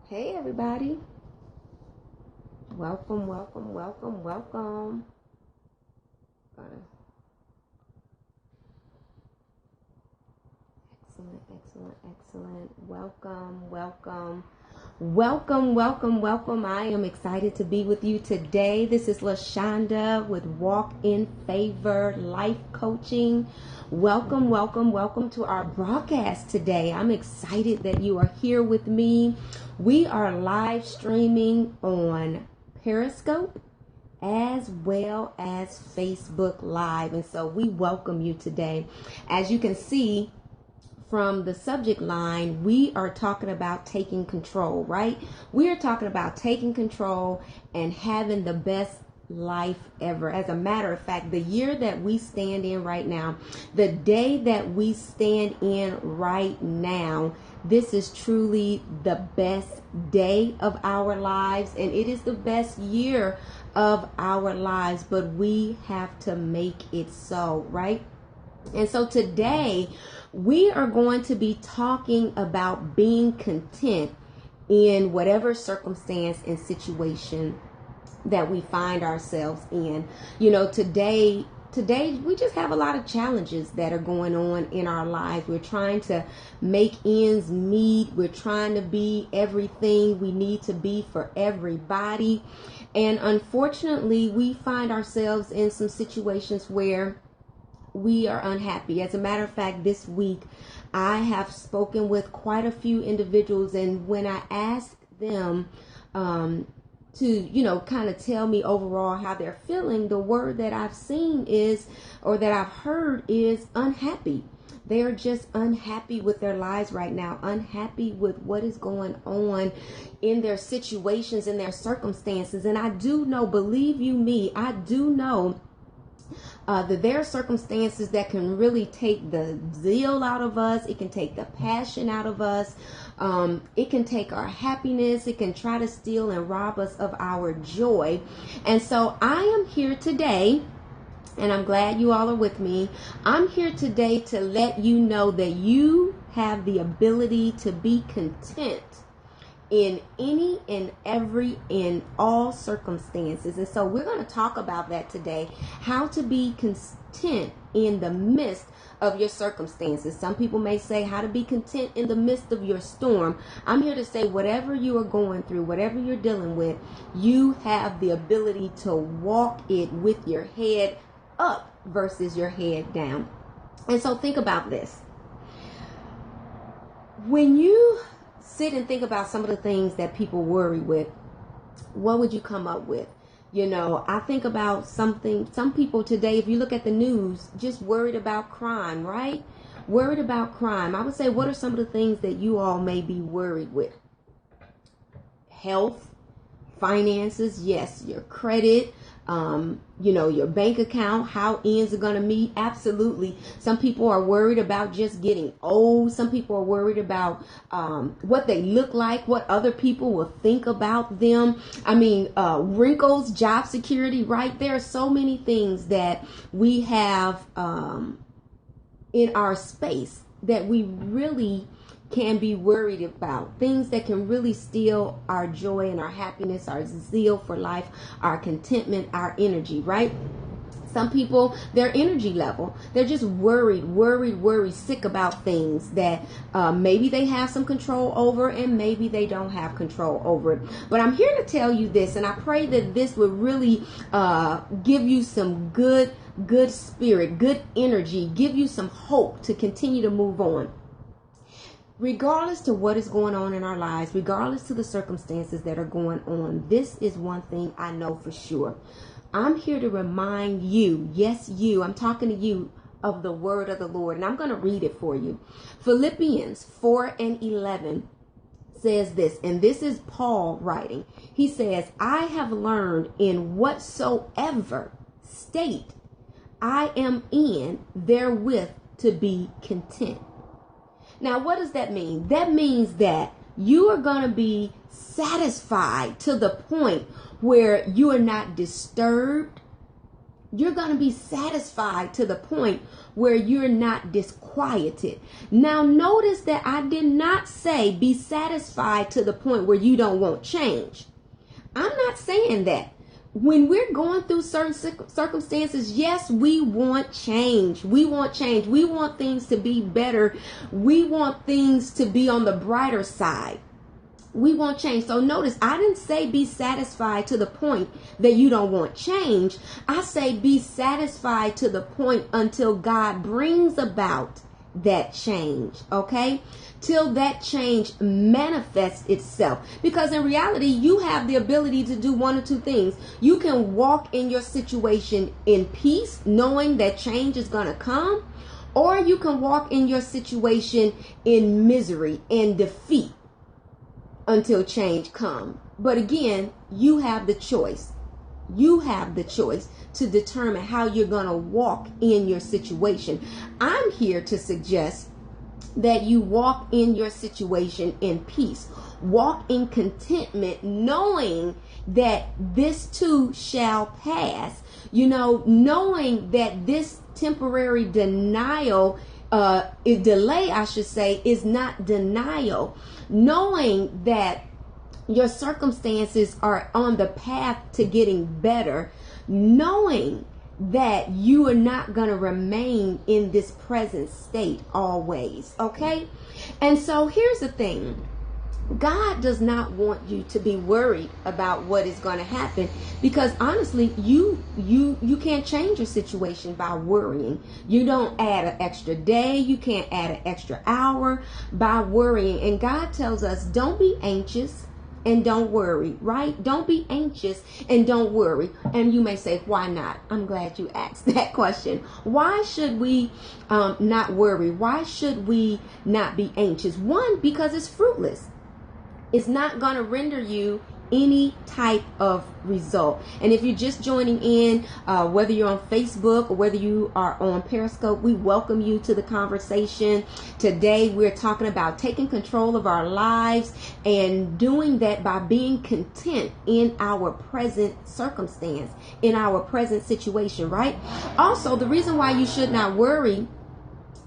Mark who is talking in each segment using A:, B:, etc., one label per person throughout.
A: Hey everybody, welcome. Excellent. Welcome. I am excited to be with you today. This is LaShonda with Walk in Favor Life Coaching. Welcome to our broadcast today. I'm excited that you are here with me. We are live streaming on Periscope as well as Facebook Live. And so we welcome you today. As you can see from the subject line, we are talking about taking control, right? We are talking about taking control and having the best life ever. As a matter of fact, the year that we stand in right now, the day that we stand in right now, this is truly the best day of our lives, and it is the best year of our lives, but we have to make it so, right? And so today we are going to be talking about being content in whatever circumstance and situation that we find ourselves in. You know, today we just have a lot of challenges that are going on in our life. We're trying to make ends meet. We're trying to be everything we need to be for everybody. And unfortunately, we find ourselves in some situations where we are unhappy. As a matter of fact, this week I have spoken with quite a few individuals, and when I asked them to, kind of tell me overall how they're feeling, the word that I've seen is, or that I've heard is unhappy. They're just unhappy with their lives right now, unhappy with what is going on in their situations, in their circumstances. And I do know, believe you me, I do know that there are circumstances that can really take the zeal out of us. It can take the passion out of us. It can take our happiness. It can try to steal and rob us of our joy. And so I am here today, and I'm glad you all are with me. I'm here today to let you know that you have the ability to be content in any and every, in all circumstances. And so we're going to talk about that today, how to be content in the midst of your circumstances. Some people may say how to be content in the midst of your storm. I'm here to say whatever you are going through, whatever you're dealing with, you have the ability to walk it with your head up versus your head down. And so think about this. When you sit and think about some of the things that people worry with, what would you come up with? You know, I think about some people today, if you look at the news, just worried about crime, right? Worried about crime. I would say, what are some of the things that you all may be worried with? Health, finances, yes, your credit, your bank account, how ends are going to meet. Absolutely. Some people are worried about just getting old. Some people are worried about what they look like, what other people will think about them. Wrinkles, job security, right? There are so many things that we have in our space that we really can be worried about, things that can really steal our joy and our happiness, our zeal for life, our contentment, our energy, right? Some people, their energy level, they're just worried, sick about things that maybe they have some control over and maybe they don't have control over it. But I'm here to tell you this, and I pray that this would really give you some good spirit, good energy, give you some hope to continue to move on. Regardless to what is going on in our lives, regardless to the circumstances that are going on, this is one thing I know for sure. I'm here to remind you, yes, you, I'm talking to you, of the word of the Lord, and I'm going to read it for you. Philippians 4:11 says this, and this is Paul writing. He says, I have learned in whatsoever state I am in therewith to be content. Now, what does that mean? That means that you are going to be satisfied to the point where you are not disturbed, You're going to be satisfied to the point where you're not disquieted. Now, notice that I did not say be satisfied to the point where you don't want change. I'm not saying that. When we're going through certain circumstances, yes, we want change. We want change. We want things to be better. We want things to be on the brighter side. We want change. So notice, I didn't say be satisfied to the point that you don't want change. I say be satisfied to the point until God brings about that change, okay? Till that change manifests itself. Because in reality, you have the ability to do one or two things. You can walk in your situation in peace, knowing that change is going to come, or you can walk in your situation in misery and defeat until change comes. But again, you have the choice. You have the choice to determine how you're going to walk in your situation. I'm here to suggest that you walk in your situation in peace. Walk in contentment, knowing that this too shall pass. Knowing that this temporary delay, I should say, is not denial. Knowing that your circumstances are on the path to getting better. Knowing that you are not going to remain in this present state always, okay? And so here's the thing. God does not want you to be worried about what is going to happen, because honestly, you can't change your situation by worrying. You don't add an extra day. You can't add an extra hour by worrying. And God tells us, don't be anxious and don't worry, right? Don't be anxious and don't worry. And you may say, why not? I'm glad you asked that question. Why should we not worry? Why should we not be anxious? One, because it's fruitless. It's not going to render you any type of result. And if you're just joining in, whether you're on Facebook or whether you are on Periscope, we welcome you to the conversation. Today we're talking about taking control of our lives and doing that by being content in our present circumstance, in our present situation, right? Also, the reason why you should not worry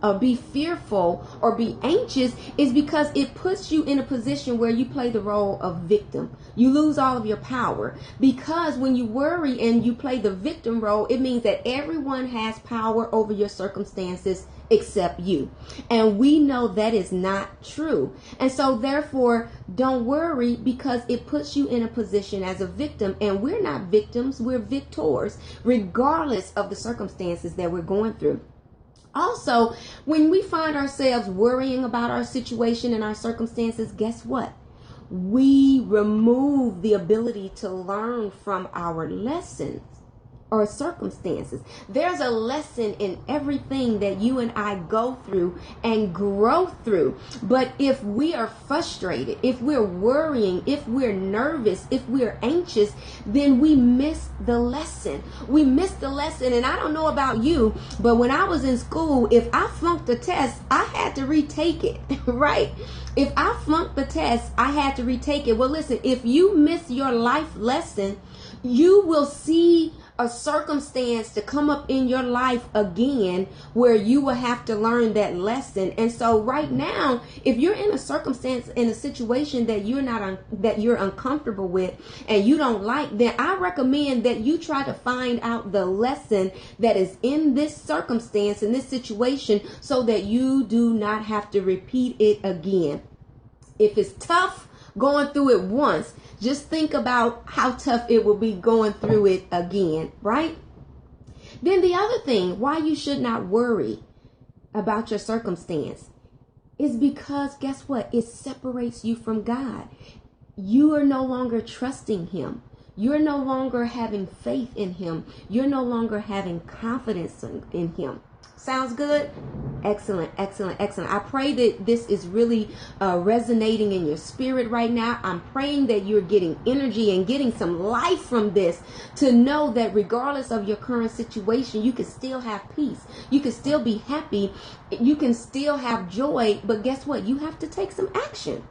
A: or be fearful or be anxious is because it puts you in a position where you play the role of victim. You lose all of your power, because when you worry and you play the victim role, it means that everyone has power over your circumstances except you. And we know that is not true. And so therefore, don't worry, because it puts you in a position as a victim. And we're not victims, we're victors, regardless of the circumstances that we're going through. Also, when we find ourselves worrying about our situation and our circumstances, guess what? We remove the ability to learn from our lessons or circumstances. There's a lesson in everything that you and I go through and grow through. But if we are frustrated, if we're worrying, if we're nervous, if we're anxious, then we miss the lesson. We miss the lesson. And I don't know about you, but when I was in school, if I flunked a test, I had to retake it, right? If I flunked the test, I had to retake it. Well, listen, if you miss your life lesson, you will see a circumstance to come up in your life again where you will have to learn that lesson. And so right now, if you're in a circumstance, in a situation that you're uncomfortable with and you don't like, then I recommend that you try to find out the lesson that is in this circumstance, in this situation, so that you do not have to repeat it again. If it's tough going through it once, just think about how tough it will be going through it again, right? Then the other thing why you should not worry about your circumstance is because, guess what? It separates you from God. You are no longer trusting Him. You're no longer having faith in Him. You're no longer having confidence in Him. Sounds good? Excellent, excellent, excellent. I pray that this is really resonating in your spirit right now. I'm praying that you're getting energy and getting some life from this, to know that regardless of your current situation, you can still have peace. You can still be happy. You can still have joy. But guess what? You have to take some action.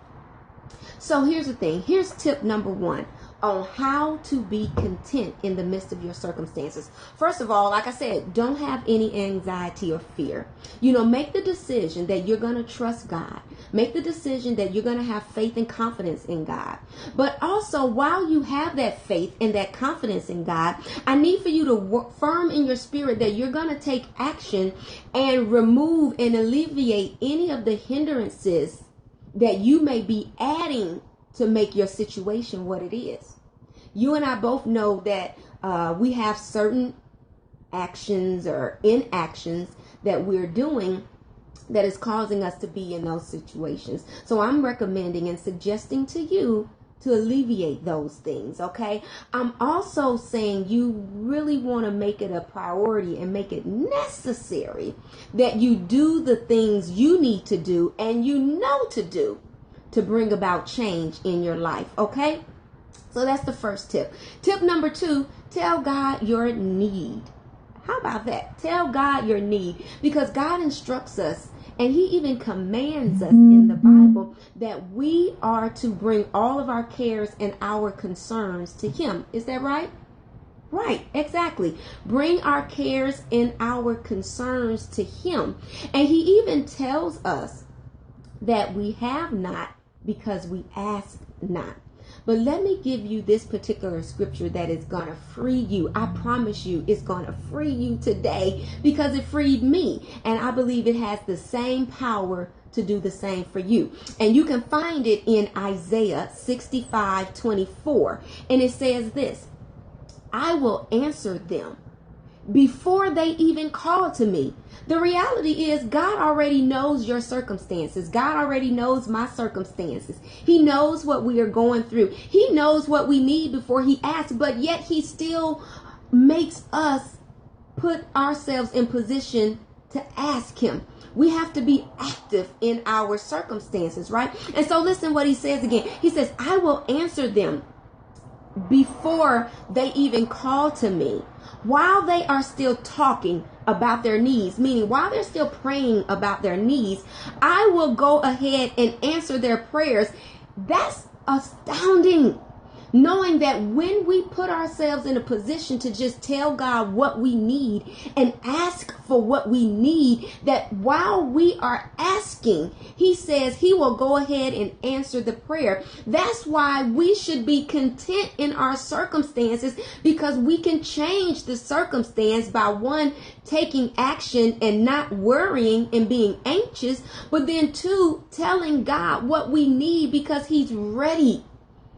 A: So here's the thing. Here's tip number one. on how to be content in the midst of your circumstances. First of all, like I said, don't have any anxiety or fear. Make the decision that you're going to trust God. Make the decision that you're going to have faith and confidence in God. But also, while you have that faith and that confidence in God, I need for you to work firm in your spirit that you're going to take action and remove and alleviate any of the hindrances that you may be adding to make your situation what it is. You and I both know that we have certain actions or inactions that we're doing that is causing us to be in those situations. So I'm recommending and suggesting to you to alleviate those things, okay? I'm also saying you really want to make it a priority and make it necessary that you do the things you need to do and you know to do to bring about change in your life, okay? So that's the first tip. Tip number 2, tell God your need. How about that? Tell God your need, because God instructs us and he even commands us in the Bible that we are to bring all of our cares and our concerns to him. Is that right? Right, exactly. Bring our cares and our concerns to him. And he even tells us that we have not because we ask not. But let me give you this particular scripture that is going to free you. I promise you it's going to free you today, because it freed me. And I believe it has the same power to do the same for you. And you can find it in Isaiah 65:24. And it says this: I will answer them before they even call to me. The reality is God already knows your circumstances. God already knows my circumstances. He knows what we are going through. He knows what we need before he asks, but yet he still makes us put ourselves in position to ask him. We have to be active in our circumstances, right? And so listen what he says again. He says, I will answer them before they even call to me. While they are still talking about their needs, meaning while they're still praying about their needs, I will go ahead and answer their prayers. That's astounding. Knowing that when we put ourselves in a position to just tell God what we need and ask for what we need, that while we are asking, he says he will go ahead and answer the prayer. That's why we should be content in our circumstances, because we can change the circumstance by, one, taking action and not worrying and being anxious, but then 2, telling God what we need, because he's ready.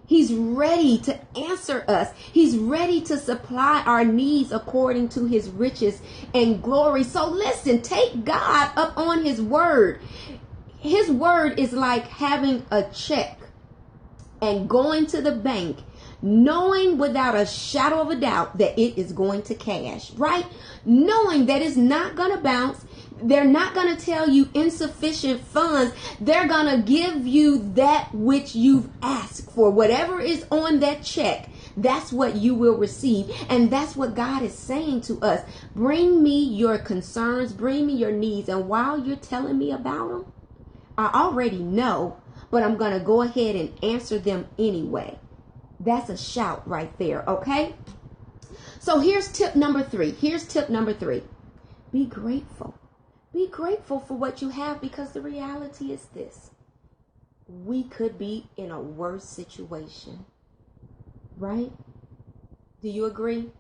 A: He's ready to answer us. He's ready to supply our needs according to his riches and glory. So listen, take God up on his word. His word is like having a check and going to the bank, knowing without a shadow of a doubt that it is going to cash, right? Knowing that it's not going to bounce. They're not going to tell you insufficient funds. They're going to give you that which you've asked for. Whatever is on that check, that's what you will receive. And that's what God is saying to us. Bring me your concerns, bring me your needs. And while you're telling me about them, I already know, but I'm going to go ahead and answer them anyway. That's a shout right there, okay? So here's tip number 3. Be grateful. Be grateful for what you have, because the reality is this: we could be in a worse situation, right? Do you agree?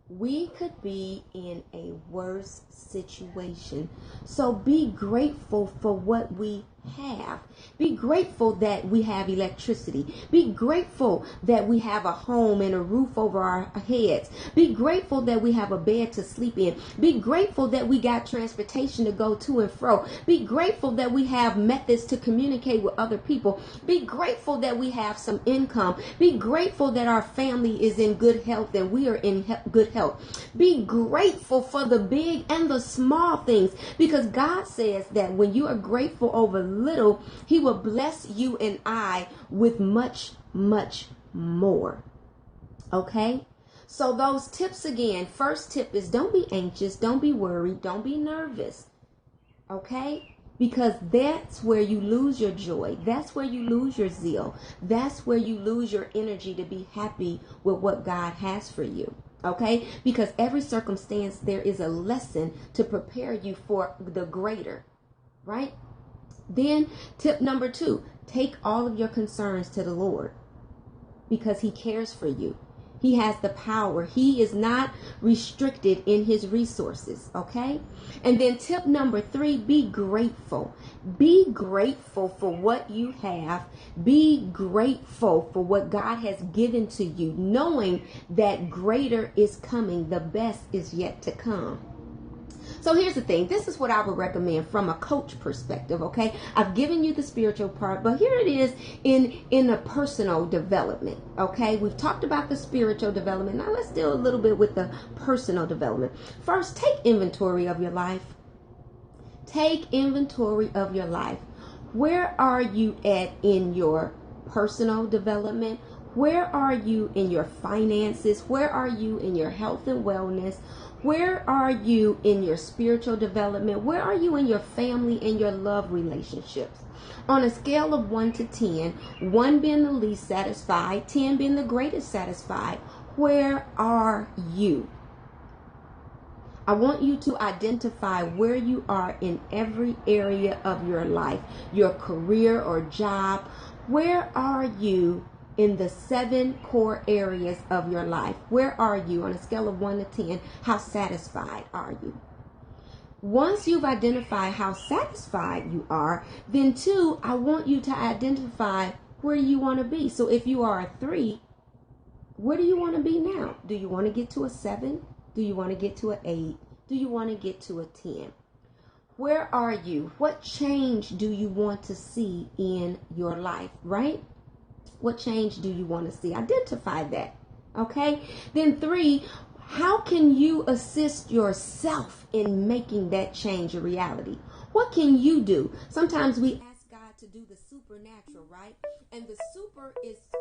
A: We could be in a worse situation. So be grateful for what we have. Be grateful that we have electricity. Be grateful that we have a home and a roof over our heads. Be grateful that we have a bed to sleep in. Be grateful that we got transportation to go to and fro. Be grateful that we have methods to communicate with other people. Be grateful that we have some income. Be grateful that our family is in good health and we are in good health. Be grateful for the big and the small things, because God says that when you are grateful over little, he will bless you and I with much, much more. Okay? So those tips again. First tip is don't be anxious, don't be worried, don't be nervous. Okay? because that's where you lose your joy. That's where you lose your zeal. That's where you lose your energy to be happy with what God has for you. Okay? Because every circumstance, there is a lesson to prepare you for the greater, right? Then tip number 2, take all of your concerns to the Lord because he cares for you. He has the power. He is not restricted in his resources. Okay? And then tip number 3, be grateful. Be grateful for what you have. Be grateful for what God has given to you, knowing that greater is coming. The best is yet to come. So here's the thing. This is what I would recommend from a coach perspective, okay? I've given you the spiritual part, but here it is in a personal development, okay? We've talked about the spiritual development. Now let's deal a little bit with the personal development. First, take inventory of your life. Take inventory of your life. Where are you at in your personal development? Where are you in your finances? Where are you in your health and wellness? Where are you in your spiritual development? Where are you in your family and your love relationships? On a scale of 1 to 10, 1 being the least satisfied, 10 being the greatest satisfied, where are you? I want you to identify where you are in every area of your life, your career or job. Where are you in the 7 core areas of your life? Where are you on a scale of 1 to 10? How satisfied are you? Once you've identified how satisfied you are, then 2, I want you to identify where you want to be. So if you are a 3, where do you want to be now? Do you want to get to a 7? Do you want to get to an 8? Do you want to get to a 10? Where are you? What change do you want to see in your life, right? What change do you want to see? Identify that. Okay? Then 3, how can you assist yourself in making that change a reality? What can you do? Sometimes we ask God to do the supernatural, right? And the super is or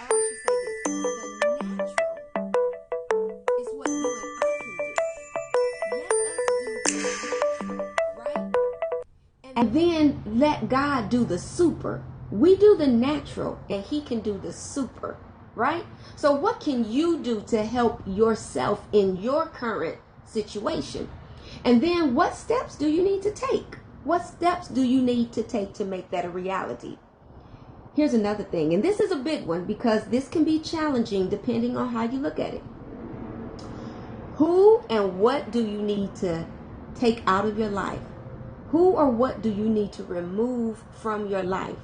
A: I should say this, the natural is what you and I can do. Let us do the natural, right? And then let God do the super. We do the natural and he can do the super, right? So what can you do to help yourself in your current situation? And then what steps do you need to take? What steps do you need to take to make that a reality? Here's another thing, and this is a big one because this can be challenging depending on how you look at it. Who and what do you need to take out of your life? Who or what do you need to remove from your life?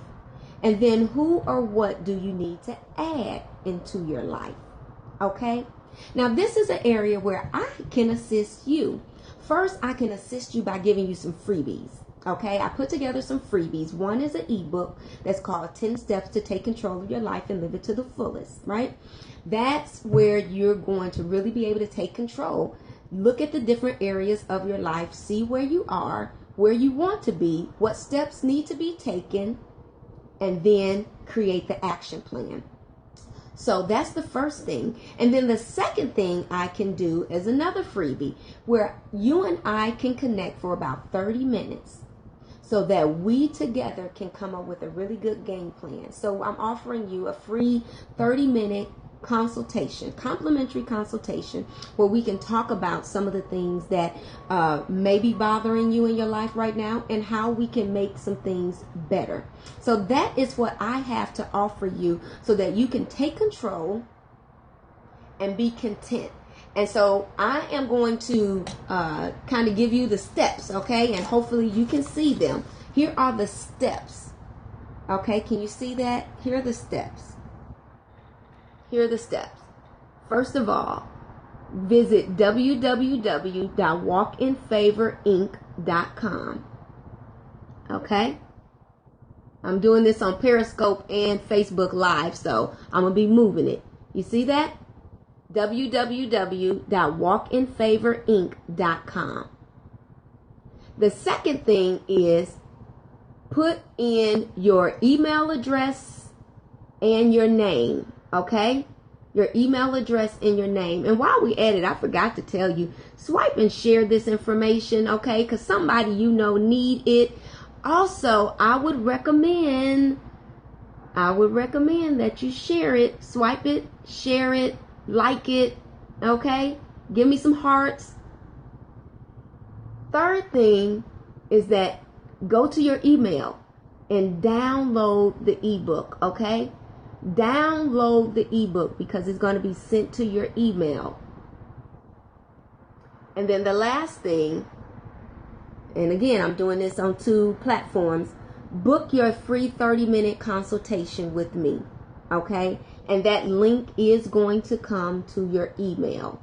A: And then who or what do you need to add into your life? Okay? Now, this is an area where I can assist you. First, I can assist you by giving you some freebies. Okay? I put together some freebies. One is an ebook that's called 10 Steps to Take Control of Your Life and Live It to the Fullest, right? That's where you're going to really be able to take control. Look at the different areas of your life. See where you are, where you want to be, what steps need to be taken, and then create the action plan. So that's the first thing. And then the second thing I can do is another freebie where you and I can connect for about 30 minutes so that we together can come up with a really good game plan. So I'm offering you a free 30-minute consultation, complimentary consultation, where we can talk about some of the things that may be bothering you in your life right now and how we can make some things better. So that is what I have to offer you so that you can take control and be content. And so I am going to kind of give you the steps, okay? And hopefully you can see them. Here are the steps. Okay, can you see that? Here are the steps. Here are the steps. First of all, visit www.walkinfavorinc.com. Okay? I'm doing this on Periscope and Facebook Live, so I'm going to be moving it. You see that? www.walkinfavorinc.com. The second thing is put in your email address and your name. Okay? Your email address and your name. And while we at it, I forgot to tell you, swipe and share this information, okay? Because somebody you know need it. Also, I would recommend that you share it, swipe it, share it, like it, okay? Give me some hearts. Third thing is that go to your email and download the ebook, okay? Download the ebook because it's going to be sent to your email. And then the last thing, and again, I'm doing this on 2 platforms, book your free 30-minute consultation with me, okay? And that link is going to come to your email.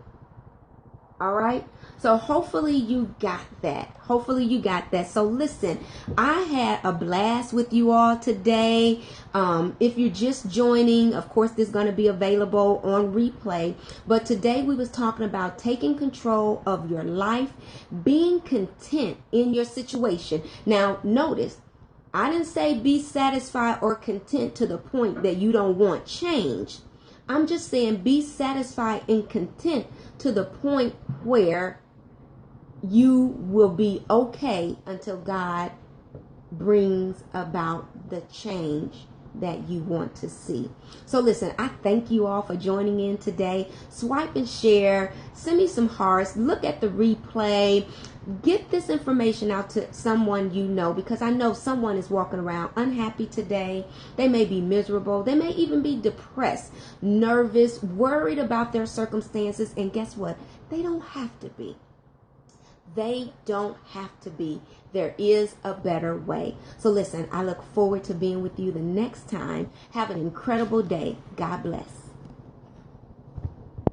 A: All right? So hopefully you got that. So listen, I had a blast with you all today. If you're just joining, of course, this is going to be available on replay. But today we was talking about taking control of your life, being content in your situation. Now, notice, I didn't say be satisfied or content to the point that you don't want change. I'm just saying be satisfied and content to the point where you will be okay until God brings about the change that you want to see. So listen, I thank you all for joining in today. Swipe and share. Send me some hearts. Look at the replay. Get this information out to someone you know, because I know someone is walking around unhappy today. They may be miserable. They may even be depressed, nervous, worried about their circumstances. And guess what? They don't have to be. They don't have to be. There is a better way. So listen, I look forward to being with you the next time. Have an incredible day. God bless.